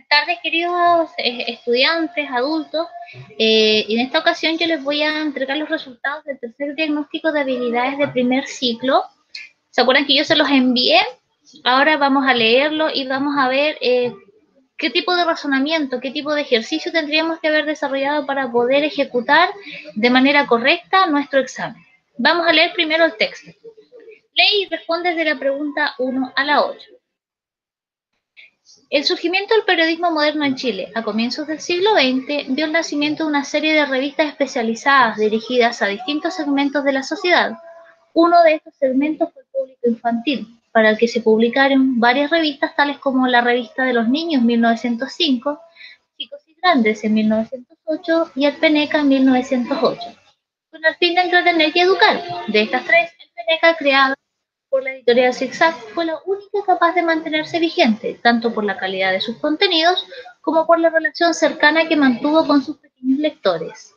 tardes, queridos estudiantes, adultos. En esta ocasión yo les voy a entregar los resultados del tercer diagnóstico de habilidades de primer ciclo. ¿Se acuerdan que yo se los envié? Ahora vamos a leerlo y vamos a ver qué tipo de razonamiento, qué tipo de ejercicio tendríamos que haber desarrollado para poder ejecutar de manera correcta nuestro examen. Vamos a leer primero el texto. Lee y responde de la pregunta 1 a la 8. El surgimiento del periodismo moderno en Chile a comienzos del siglo XX vio el nacimiento de una serie de revistas especializadas dirigidas a distintos segmentos de la sociedad. Uno de estos segmentos fue el público infantil, para el que se publicaron varias revistas tales como la Revista de los Niños en 1905, Chicos y Grandes en 1908 y El Peneca en 1908, con el fin de entretener y educar. De estas tres, El Peneca, creada por la editorial Zig-Zag, fue la única capaz de mantenerse vigente, tanto por la calidad de sus contenidos como por la relación cercana que mantuvo con sus pequeños lectores.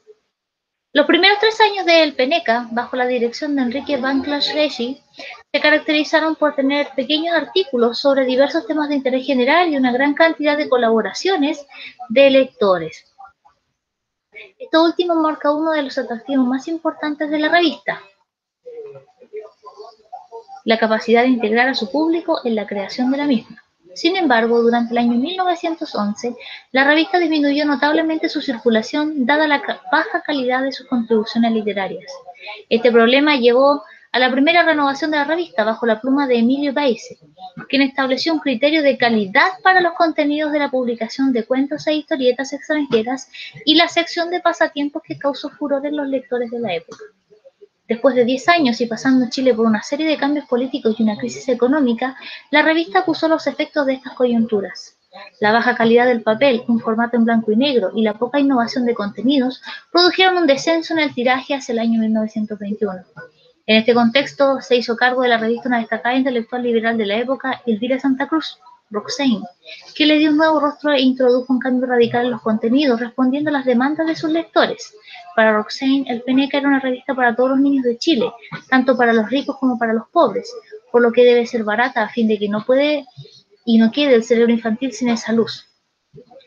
Los primeros 3 años de El Peneca, bajo la dirección de Enrique Van Clas-Regis, se caracterizaron por tener pequeños artículos sobre diversos temas de interés general y una gran cantidad de colaboraciones de lectores. Esto último marca uno de los atractivos más importantes de la revista: la capacidad de integrar a su público en la creación de la misma. Sin embargo, durante el año 1911, la revista disminuyó notablemente su circulación dada la baja calidad de sus contribuciones literarias. Este problema llevó a la primera renovación de la revista bajo la pluma de Emilio Baise, quien estableció un criterio de calidad para los contenidos de la publicación de cuentos e historietas extranjeras y la sección de pasatiempos que causó furor en los lectores de la época. Después de 10 años y pasando Chile por una serie de cambios políticos y una crisis económica, la revista acusó los efectos de estas coyunturas. La baja calidad del papel, un formato en blanco y negro, y la poca innovación de contenidos produjeron un descenso en el tiraje hacia el año 1921. En este contexto, se hizo cargo de la revista una destacada intelectual liberal de la época, Elvira Santa Cruz, Roxane, que le dio un nuevo rostro e introdujo un cambio radical en los contenidos, respondiendo a las demandas de sus lectores. Para Roxane, El Peneca era una revista para todos los niños de Chile, tanto para los ricos como para los pobres, por lo que debe ser barata a fin de que no puede y no quede el cerebro infantil sin esa luz.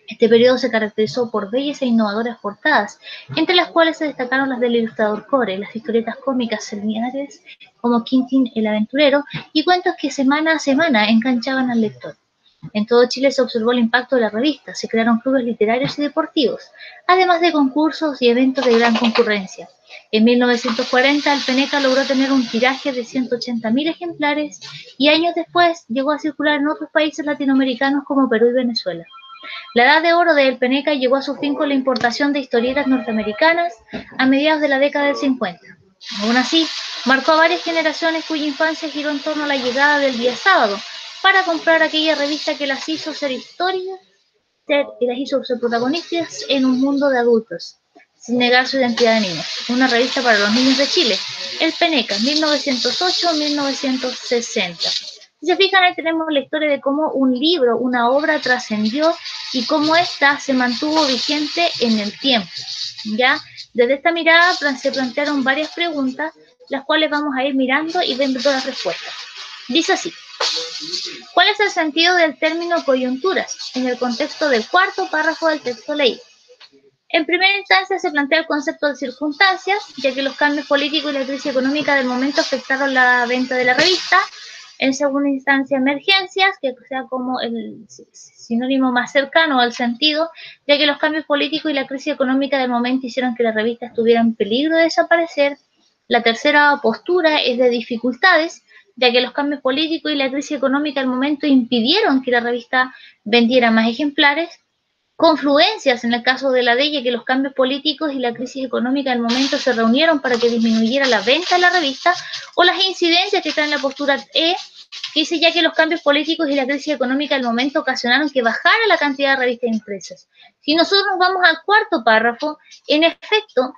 Este periodo se caracterizó por bellas e innovadoras portadas, entre las cuales se destacaron las del ilustrador Core, las historietas cómicas seminales como Quintín el Aventurero y cuentos que semana a semana enganchaban al lector. En todo Chile se observó el impacto de la revista, se crearon clubes literarios y deportivos, además de concursos y eventos de gran concurrencia. En 1940, El Peneca logró tener un tiraje de 180.000 ejemplares y años después llegó a circular en otros países latinoamericanos como Perú y Venezuela. La edad de oro de El Peneca llegó a su fin con la importación de historietas norteamericanas a mediados de la década del 50. Aún así, marcó a varias generaciones cuya infancia giró en torno a la llegada del día sábado para comprar aquella revista que las hizo ser historias y las hizo ser protagonistas en un mundo de adultos, sin negar su identidad de niños. Una revista para los niños de Chile, El Peneca, 1908-1960. Si se fijan, ahí tenemos la historia de cómo un libro, una obra trascendió y cómo ésta se mantuvo vigente en el tiempo. ¿Ya? Desde esta mirada se plantearon varias preguntas, las cuales vamos a ir mirando y viendo todas las respuestas. Dice así: ¿cuál es el sentido del término coyunturas en el contexto del cuarto párrafo del texto leído? En primera instancia se plantea el concepto de circunstancias, ya que los cambios políticos y la crisis económica del momento afectaron la venta de la revista. En segunda instancia, emergencias, que sea como el sinónimo más cercano al sentido, ya que los cambios políticos y la crisis económica del momento hicieron que la revista estuviera en peligro de desaparecer. La tercera postura es de dificultades, ya que los cambios políticos y la crisis económica del momento impidieron que la revista vendiera más ejemplares. Confluencias en el caso de la DEIA, que los cambios políticos y la crisis económica del momento se reunieron para que disminuyera la venta de la revista, o las incidencias que está en la postura E, que dice ya que los cambios políticos y la crisis económica del momento ocasionaron que bajara la cantidad de revistas impresas. Si nosotros nos vamos al cuarto párrafo, en efecto,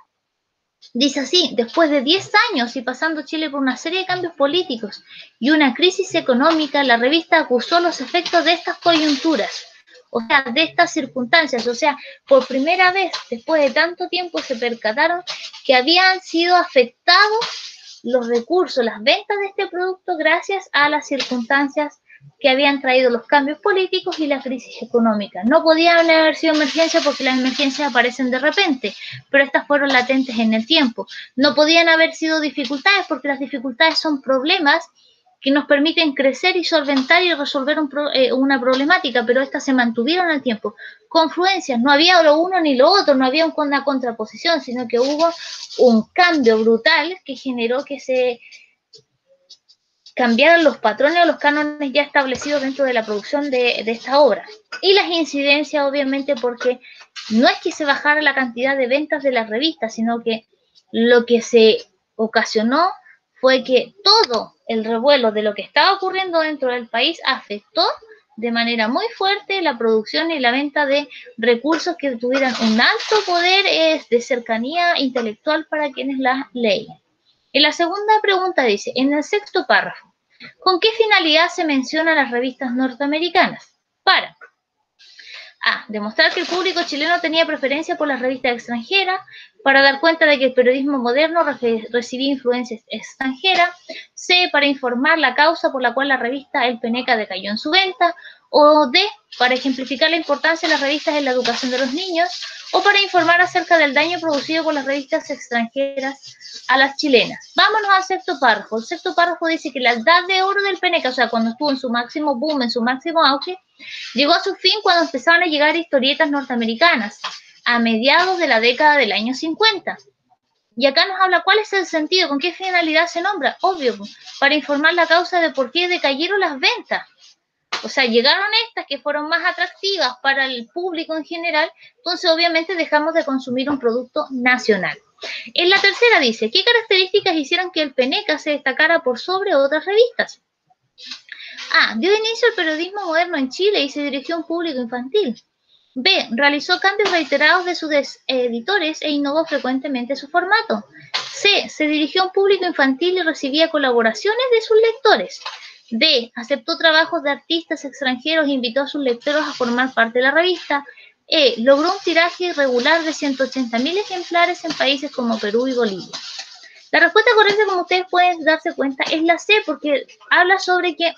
dice así: después de 10 años y pasando Chile por una serie de cambios políticos y una crisis económica, la revista acusó los efectos de estas coyunturas, o sea, de estas circunstancias. O sea, por primera vez, después de tanto tiempo, se percataron que habían sido afectados los recursos, las ventas de este producto gracias a las circunstancias que habían traído los cambios políticos y la crisis económica. No podían haber sido emergencias porque las emergencias aparecen de repente, pero estas fueron latentes en el tiempo. No podían haber sido dificultades porque las dificultades son problemas que nos permiten crecer y solventar y resolver una problemática, pero estas se mantuvieron al tiempo. Confluencias, no había lo uno ni lo otro, no había una contraposición, sino que hubo un cambio brutal que generó que se cambiaron los patrones o los cánones ya establecidos dentro de la producción de esta obra. Y las incidencias, obviamente, porque no es que se bajara la cantidad de ventas de las revistas, sino que lo que se ocasionó fue que todo el revuelo de lo que estaba ocurriendo dentro del país afectó de manera muy fuerte la producción y la venta de recursos que tuvieran un alto poder de cercanía intelectual para quienes las leían. En la segunda pregunta dice, en el sexto párrafo, ¿con qué finalidad se menciona las revistas norteamericanas? Para A. Demostrar que el público chileno tenía preferencia por las revistas extranjeras, para dar cuenta de que el periodismo moderno recibía influencias extranjeras. C. Para informar la causa por la cual la revista El Peneca decayó en su venta. O D. Para ejemplificar la importancia de las revistas en la educación de los niños. O para informar acerca del daño producido por las revistas extranjeras a las chilenas. Vámonos al sexto párrafo. El sexto párrafo dice que la edad de oro del Peneca, o sea, cuando estuvo en su máximo boom, en su máximo auge, llegó a su fin cuando empezaron a llegar historietas norteamericanas, a mediados de la década del año 50. Y acá nos habla cuál es el sentido, con qué finalidad se nombra. Obvio, para informar la causa de por qué decayeron las ventas. O sea, llegaron estas que fueron más atractivas para el público en general, entonces obviamente dejamos de consumir un producto nacional. En la tercera dice, ¿qué características hicieron que el Peneca se destacara por sobre otras revistas? A. Dio inicio al periodismo moderno en Chile y se dirigió a un público infantil. B. Realizó cambios reiterados de sus editores e innovó frecuentemente su formato. C. Se dirigió a un público infantil y recibía colaboraciones de sus lectores. D. Aceptó trabajos de artistas extranjeros e invitó a sus lectores a formar parte de la revista. E. Logró un tiraje regular de 180.000 ejemplares en países como Perú y Bolivia. La respuesta correcta, como ustedes pueden darse cuenta, es la C, porque habla sobre que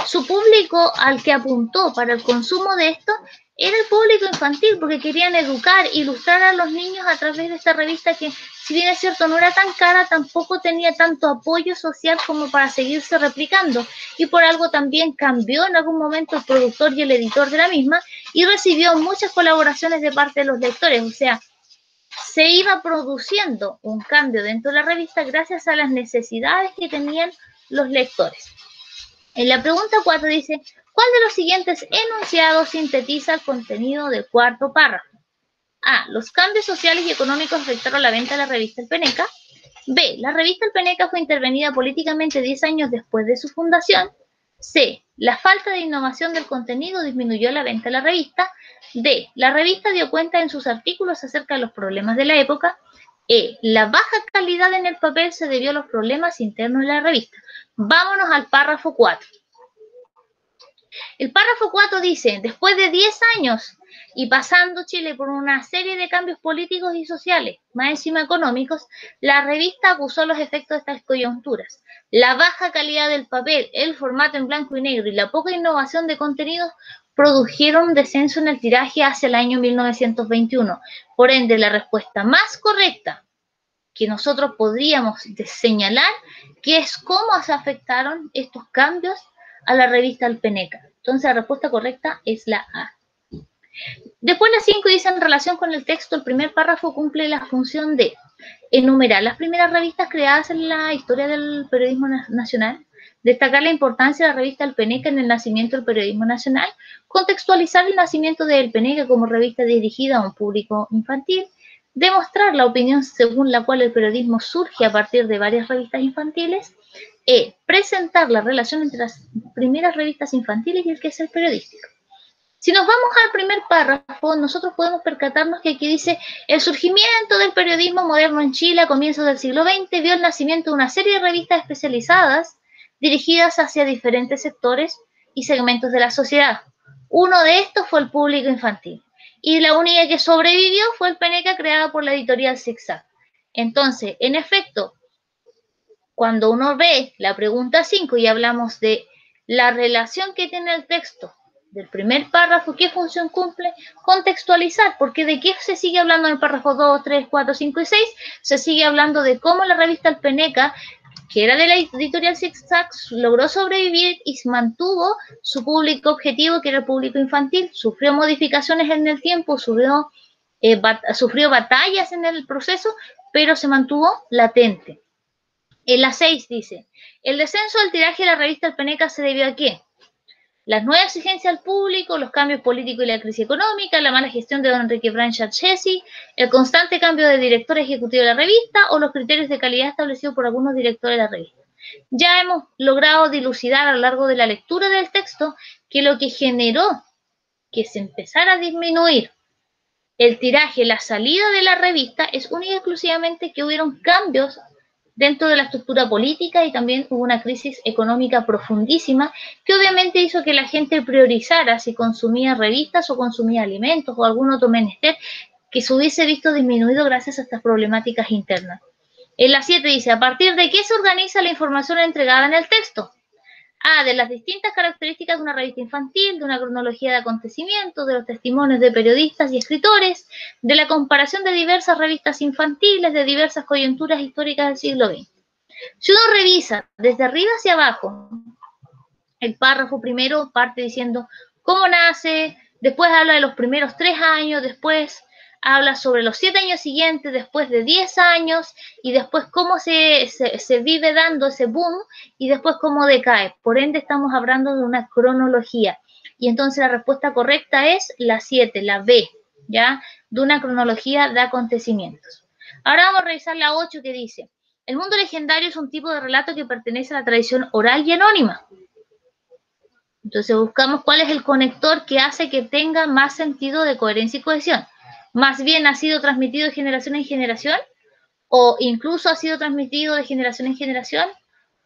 su público al que apuntó para el consumo de esto era el público infantil, porque querían educar, ilustrar a los niños a través de esta revista que, si bien es cierto, no era tan cara, tampoco tenía tanto apoyo social como para seguirse replicando. Y por algo también cambió en algún momento el productor y el editor de la misma y recibió muchas colaboraciones de parte de los lectores. O sea, se iba produciendo un cambio dentro de la revista gracias a las necesidades que tenían los lectores. En la pregunta 4 dice, ¿cuál de los siguientes enunciados sintetiza el contenido del cuarto párrafo? A. Los cambios sociales y económicos afectaron la venta de la revista El Peneca. B. La revista El Peneca fue intervenida políticamente 10 años después de su fundación. C. La falta de innovación del contenido disminuyó la venta de la revista. D. La revista dio cuenta en sus artículos acerca de los problemas de la época. E. La baja calidad en el papel se debió a los problemas internos de la revista. Vámonos al párrafo 4. El párrafo 4 dice, después de 10 años y pasando Chile por una serie de cambios políticos y sociales, más encima económicos, la revista acusó los efectos de estas coyunturas. La baja calidad del papel, el formato en blanco y negro y la poca innovación de contenidos produjeron un descenso en el tiraje hacia el año 1921. Por ende, la respuesta más correcta que nosotros podríamos señalar que es cómo se afectaron estos cambios a la revista El Peneca. Entonces la respuesta correcta es la A. Después la 5 dice, en relación con el texto, el primer párrafo cumple la función de enumerar las primeras revistas creadas en la historia del periodismo nacional, destacar la importancia de la revista El Peneca en el nacimiento del periodismo nacional, contextualizar el nacimiento de El Peneca como revista dirigida a un público infantil, demostrar la opinión según la cual el periodismo surge a partir de varias revistas infantiles, presentar la relación entre las primeras revistas infantiles y el quehacer periodístico. Si nos vamos al primer párrafo, nosotros podemos percatarnos que aquí dice, el surgimiento del periodismo moderno en Chile a comienzos del siglo XX vio el nacimiento de una serie de revistas especializadas dirigidas hacia diferentes sectores y segmentos de la sociedad. Uno de estos fue el público infantil. Y la única que sobrevivió fue El Peneca, creada por la editorial Zig-Zag. Entonces, en efecto, cuando uno ve la pregunta 5 y hablamos de la relación que tiene el texto del primer párrafo, ¿qué función cumple? Contextualizar, porque ¿de qué se sigue hablando en el párrafo 2, 3, 4, 5 y 6? Se sigue hablando de cómo la revista Alpeneca, que era de la editorial Zig-Zag, logró sobrevivir y mantuvo su público objetivo, que era el público infantil, sufrió modificaciones en el tiempo, sufrió batallas en el proceso, pero se mantuvo latente. En la 6 dice, el descenso del tiraje de la revista Alpeneca se debió a ¿qué? Las nuevas exigencias al público, los cambios políticos y la crisis económica, la mala gestión de don Enrique Blanchard Chessy, el constante cambio de director ejecutivo de la revista o los criterios de calidad establecidos por algunos directores de la revista. Ya hemos logrado dilucidar a lo largo de la lectura del texto que lo que generó que se empezara a disminuir el tiraje, la salida de la revista, es única y exclusivamente que hubieron cambios dentro de la estructura política y también hubo una crisis económica profundísima que obviamente hizo que la gente priorizara si consumía revistas o consumía alimentos o algún otro menester que se hubiese visto disminuido gracias a estas problemáticas internas. En la 7 dice, ¿a partir de qué se organiza la información entregada en el texto? De las distintas características de una revista infantil, de una cronología de acontecimientos, de los testimonios de periodistas y escritores, de la comparación de diversas revistas infantiles, de diversas coyunturas históricas del siglo XX. Si uno revisa desde arriba hacia abajo, el párrafo primero parte diciendo cómo nace, después habla de los primeros 3 años, después habla sobre los 7 años siguientes, después de 10 años, y después cómo se vive dando ese boom, y después cómo decae. Por ende, estamos hablando de una cronología. Y entonces la respuesta correcta es la 7, la B, ¿ya? De una cronología de acontecimientos. Ahora vamos a revisar la 8 que dice, el mundo legendario es un tipo de relato que pertenece a la tradición oral y anónima. Entonces buscamos cuál es el conector que hace que tenga más sentido de coherencia y cohesión. Más bien ha sido transmitido de generación en generación, o incluso ha sido transmitido de generación en generación,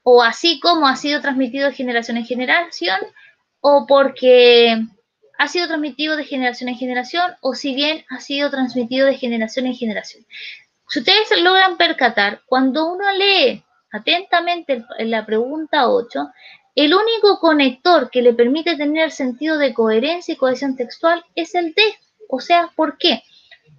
o así como ha sido transmitido de generación en generación, o porque ha sido transmitido de generación en generación, o si bien ha sido transmitido de generación en generación. Si ustedes se logran percatar, cuando uno lee atentamente la pregunta 8, el único conector que le permite tener sentido de coherencia y cohesión textual es el D. O sea, ¿por qué?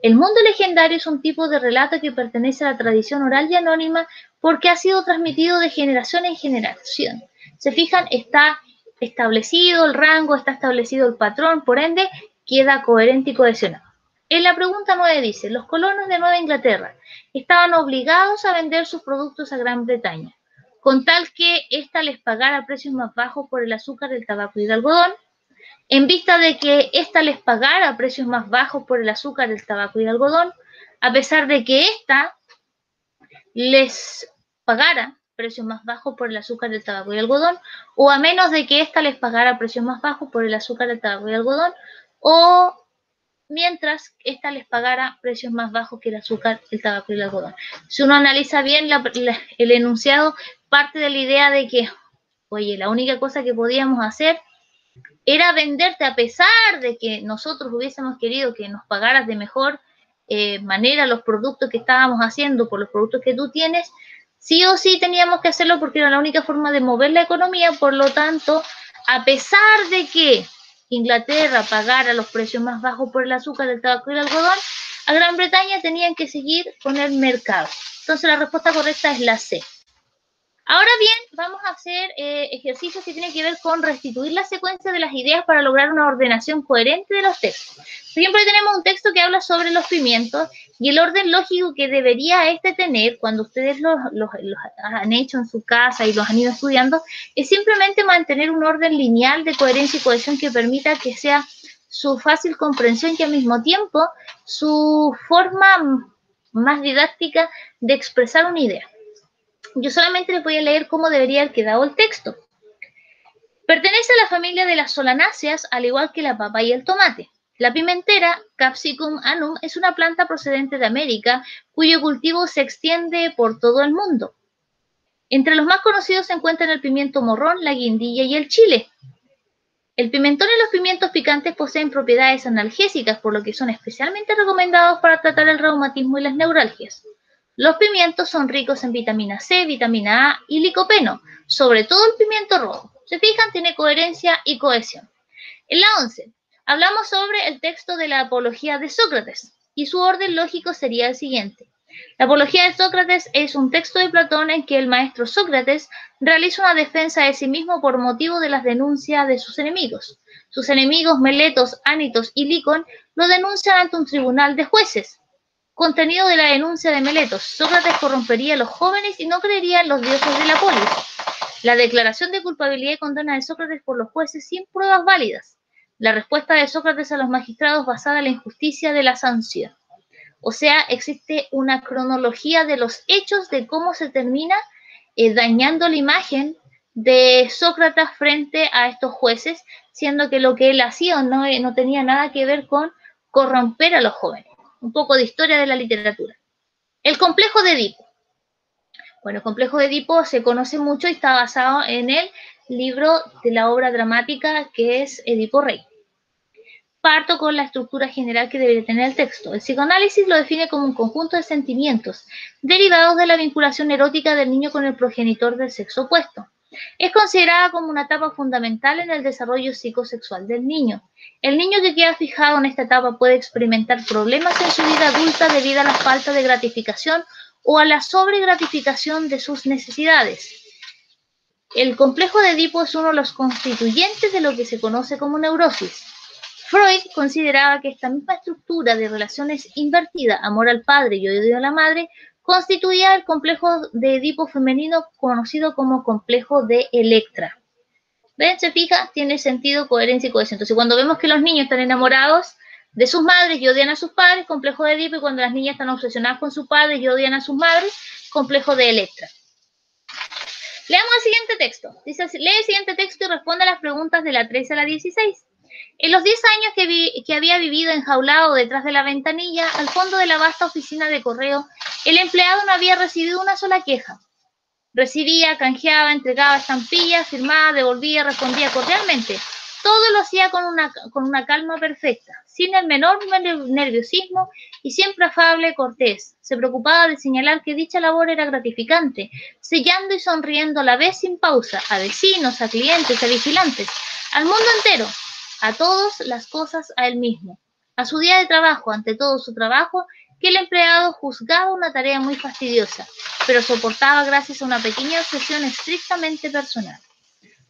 El mundo legendario es un tipo de relato que pertenece a la tradición oral y anónima porque ha sido transmitido de generación en generación. ¿Se fijan? Está establecido el rango, está establecido el patrón, por ende, queda coherente y cohesionado. En la pregunta 9 dice, los colonos de Nueva Inglaterra estaban obligados a vender sus productos a Gran Bretaña, con tal que ésta les pagara precios más bajos por el azúcar, el tabaco y el algodón. En vista de que ésta les pagara precios más bajos por el azúcar, el tabaco y el algodón, a pesar de que ésta les pagara precios más bajos por el azúcar, el tabaco y el algodón, o a menos de que ésta les pagara precios más bajos por el azúcar, el tabaco y el algodón, o mientras ésta les pagara precios más bajos que el azúcar, el tabaco y el algodón. Si uno analiza bien el enunciado, parte de la idea de que, oye, la única cosa que podíamos hacer era venderte a pesar de que nosotros hubiésemos querido que nos pagaras de mejor manera los productos que estábamos haciendo por los productos que tú tienes, sí o sí teníamos que hacerlo porque era la única forma de mover la economía. Por lo tanto, a pesar de que Inglaterra pagara los precios más bajos por el azúcar, el tabaco y el algodón, a Gran Bretaña tenían que seguir con el mercado. Entonces la respuesta correcta es la C. Ahora bien, vamos a hacer ejercicios que tienen que ver con restituir la secuencia de las ideas para lograr una ordenación coherente de los textos. Por ejemplo, hoy tenemos un texto que habla sobre los pimientos y el orden lógico que debería tener cuando ustedes los han hecho en su casa y los han ido estudiando es simplemente mantener un orden lineal de coherencia y cohesión que permita que sea su fácil comprensión y al mismo tiempo su forma más didáctica de expresar una idea. Yo solamente les voy a leer cómo debería haber quedado el texto. Pertenece a la familia de las solanáceas, al igual que la papa y el tomate. La pimentera, Capsicum annum, es una planta procedente de América, cuyo cultivo se extiende por todo el mundo. Entre los más conocidos se encuentran el pimiento morrón, la guindilla y el chile. El pimentón y los pimientos picantes poseen propiedades analgésicas, por lo que son especialmente recomendados para tratar el reumatismo y las neuralgias. Los pimientos son ricos en vitamina C, vitamina A y licopeno, sobre todo el pimiento rojo. ¿Se fijan? Tiene coherencia y cohesión. En la 11, hablamos sobre el texto de la Apología de Sócrates, y su orden lógico sería el siguiente. La Apología de Sócrates es un texto de Platón en que el maestro Sócrates realiza una defensa de sí mismo por motivo de las denuncias de sus enemigos. Sus enemigos, Meletos, Ánitos y Licón, lo denuncian ante un tribunal de jueces. Contenido de la denuncia de Meletos: Sócrates corrompería a los jóvenes y no creería en los dioses de la polis. La declaración de culpabilidad y condena de Sócrates por los jueces sin pruebas válidas. La respuesta de Sócrates a los magistrados basada en la injusticia de la sanción. O sea, existe una cronología de los hechos de cómo se termina dañando la imagen de Sócrates frente a estos jueces, siendo que lo que él hacía no tenía nada que ver con corromper a los jóvenes. Un poco de historia de la literatura. El complejo de Edipo. Bueno, el complejo de Edipo se conoce mucho y está basado en el libro de la obra dramática que es Edipo Rey. Parto con la estructura general que debería tener el texto. El psicoanálisis lo define como un conjunto de sentimientos derivados de la vinculación erótica del niño con el progenitor del sexo opuesto. Es considerada como una etapa fundamental en el desarrollo psicosexual del niño. El niño que queda fijado en esta etapa puede experimentar problemas en su vida adulta debido a la falta de gratificación o a la sobregratificación de sus necesidades. El complejo de Edipo es uno de los constituyentes de lo que se conoce como neurosis. Freud consideraba que esta misma estructura de relaciones invertida, amor al padre y odio a la madre, constituía el complejo de Edipo femenino conocido como complejo de Electra. ¿Ven? ¿Se fija? Tiene sentido, coherencia y cohesión. Entonces, cuando vemos que los niños están enamorados de sus madres y odian a sus padres, complejo de Edipo, y cuando las niñas están obsesionadas con su padre y odian a sus madres, complejo de Electra. Leamos el siguiente texto. Dice, lee el siguiente texto y responde a las preguntas de la 13 a la 16. En los 10 años que había vivido enjaulado detrás de la ventanilla, al fondo de la vasta oficina de correo, el empleado no había recibido una sola queja. Recibía, canjeaba, entregaba estampillas, firmaba, devolvía, respondía cordialmente. Todo lo hacía con una calma perfecta, sin el menor nerviosismo y siempre afable, cortés. Se preocupaba de señalar que dicha labor era gratificante, sellando y sonriendo a la vez sin pausa, a vecinos, a clientes, a vigilantes, al mundo entero, a todas las cosas, a él mismo. A su día de trabajo, ante todo su trabajo, que el empleado juzgaba una tarea muy fastidiosa, pero soportaba gracias a una pequeña obsesión estrictamente personal.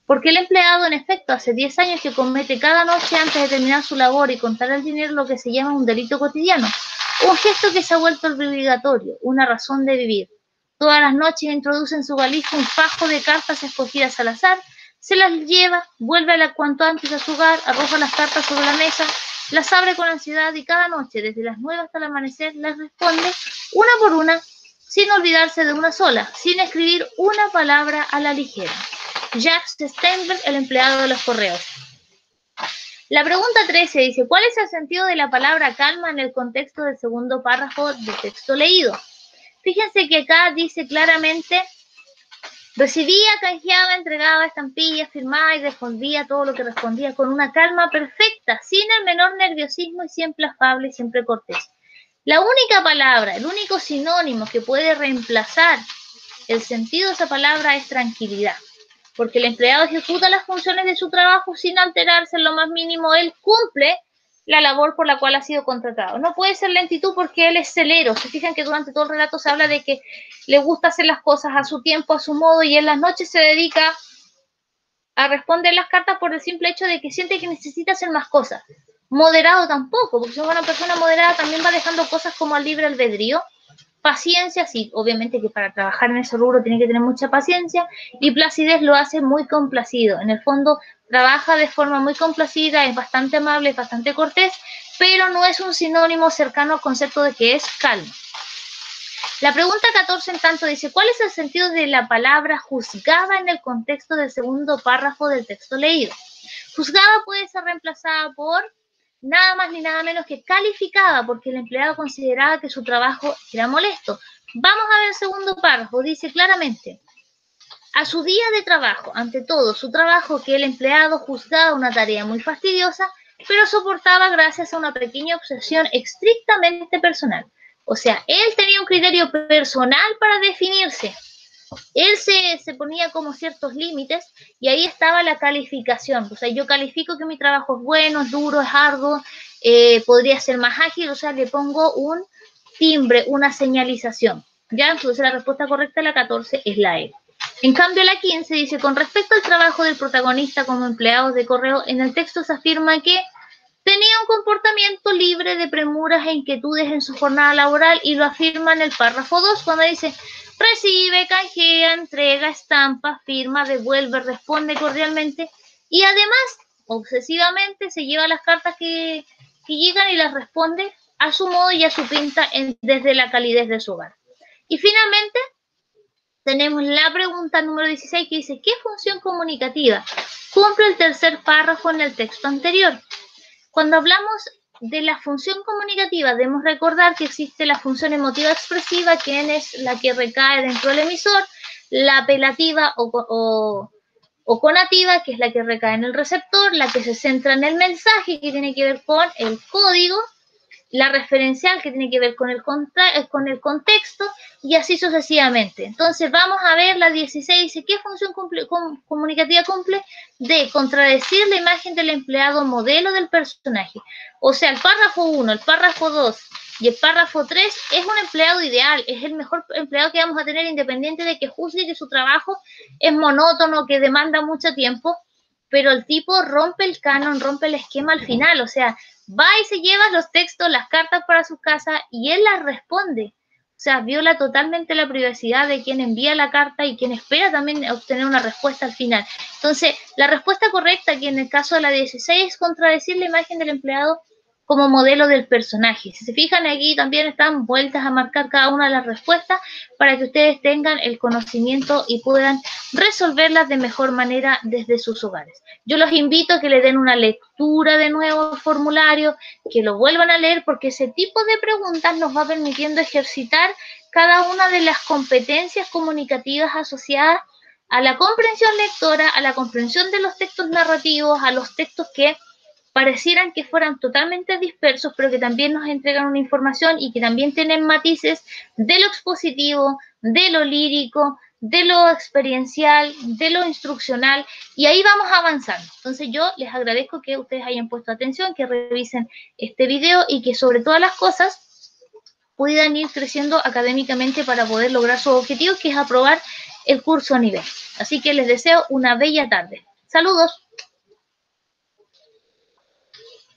Porque el empleado, en efecto, hace 10 años que comete cada noche antes de terminar su labor y contar el dinero lo que se llama un delito cotidiano, un gesto que se ha vuelto obligatorio, una razón de vivir. Todas las noches introduce en su valija un fajo de cartas escogidas al azar, se las lleva, vuelve cuanto antes a su hogar, arroja las cartas sobre la mesa, las abre con ansiedad y cada noche, desde las 9 hasta el amanecer, las responde una por una, sin olvidarse de una sola, sin escribir una palabra a la ligera. Jacques Steinberg, el empleado de los correos. La pregunta 13 dice, ¿cuál es el sentido de la palabra calma en el contexto del segundo párrafo del texto leído? Fíjense que acá dice claramente, recibía, canjeaba, entregaba estampillas, firmaba y respondía todo lo que respondía con una calma perfecta, sin el menor nerviosismo y siempre afable y siempre cortés. La única palabra, el único sinónimo que puede reemplazar el sentido de esa palabra es tranquilidad. Porque el empleado ejecuta las funciones de su trabajo sin alterarse en lo más mínimo. Él cumple la labor por la cual ha sido contratado. No puede ser lentitud porque él es celero. Se fijan que durante todo el relato se habla de que le gusta hacer las cosas a su tiempo, a su modo, y en las noches se dedica a responder las cartas por el simple hecho de que siente que necesita hacer más cosas. Moderado tampoco, porque si es una persona moderada también va dejando cosas como al libre albedrío. Paciencia, sí, obviamente que para trabajar en ese rubro tiene que tener mucha paciencia, y placidez lo hace muy complacido. En el fondo trabaja de forma muy complacida, es bastante amable, es bastante cortés, pero no es un sinónimo cercano al concepto de que es calmo. La pregunta 14 en tanto dice, ¿cuál es el sentido de la palabra juzgada en el contexto del segundo párrafo del texto leído? Juzgada puede ser reemplazada por nada más ni nada menos que calificada, porque el empleado consideraba que su trabajo era molesto. Vamos a ver el segundo párrafo, dice claramente, a su día de trabajo, ante todo su trabajo, que el empleado juzgaba una tarea muy fastidiosa, pero soportaba gracias a una pequeña obsesión estrictamente personal. O sea, él tenía un criterio personal para definirse. él se ponía como ciertos límites y ahí estaba la calificación. O sea, yo califico que mi trabajo es bueno, es duro, es arduo, podría ser más ágil, o sea, le pongo un timbre, una señalización. ¿Ya? Entonces la respuesta correcta, la 14, es la E. En cambio, la 15 dice, con respecto al trabajo del protagonista como empleado de correo, en el texto se afirma que tenía un comportamiento libre de premuras e inquietudes en su jornada laboral y lo afirma en el párrafo 2 cuando dice recibe, canjea, entrega, estampa, firma, devuelve, responde cordialmente y además obsesivamente se lleva las cartas que llegan y las responde a su modo y a su pinta desde la calidez de su hogar. Y finalmente tenemos la pregunta número 16 que dice ¿qué función comunicativa cumple el tercer párrafo en el texto anterior? Cuando hablamos de la función comunicativa, debemos recordar que existe la función emotiva expresiva, que es la que recae dentro del emisor, la apelativa o conativa, que es la que recae en el receptor, la que se centra en el mensaje, que tiene que ver con el código, la referencial, que tiene que ver con el contexto, y así sucesivamente. Entonces vamos a ver la 16, dice, ¿qué función comunicativa cumple? De contradecir la imagen del empleado modelo del personaje. O sea, el párrafo 1, el párrafo 2 y el párrafo 3 es un empleado ideal, es el mejor empleado que vamos a tener, independiente de que juzgue que su trabajo es monótono, que demanda mucho tiempo, pero el tipo rompe el canon, rompe el esquema al final, o sea, va y se lleva los textos, las cartas para su casa y él las responde. O sea, viola totalmente la privacidad de quien envía la carta y quien espera también obtener una respuesta al final. Entonces, la respuesta correcta, que en el caso de la 16, es contradecir la imagen del empleado como modelo del personaje. Si se fijan aquí, también están vueltas a marcar cada una de las respuestas para que ustedes tengan el conocimiento y puedan resolverlas de mejor manera desde sus hogares. Yo los invito a que le den una lectura de nuevo al formulario, que lo vuelvan a leer, porque ese tipo de preguntas nos va permitiendo ejercitar cada una de las competencias comunicativas asociadas a la comprensión lectora, a la comprensión de los textos narrativos, a los textos que parecieran que fueran totalmente dispersos, pero que también nos entregan una información y que también tienen matices de lo expositivo, de lo lírico, de lo experiencial, de lo instruccional, y ahí vamos avanzando. Entonces yo les agradezco que ustedes hayan puesto atención, que revisen este video y que sobre todas las cosas puedan ir creciendo académicamente para poder lograr su objetivo, que es aprobar el curso a nivel. Así que les deseo una bella tarde. Saludos.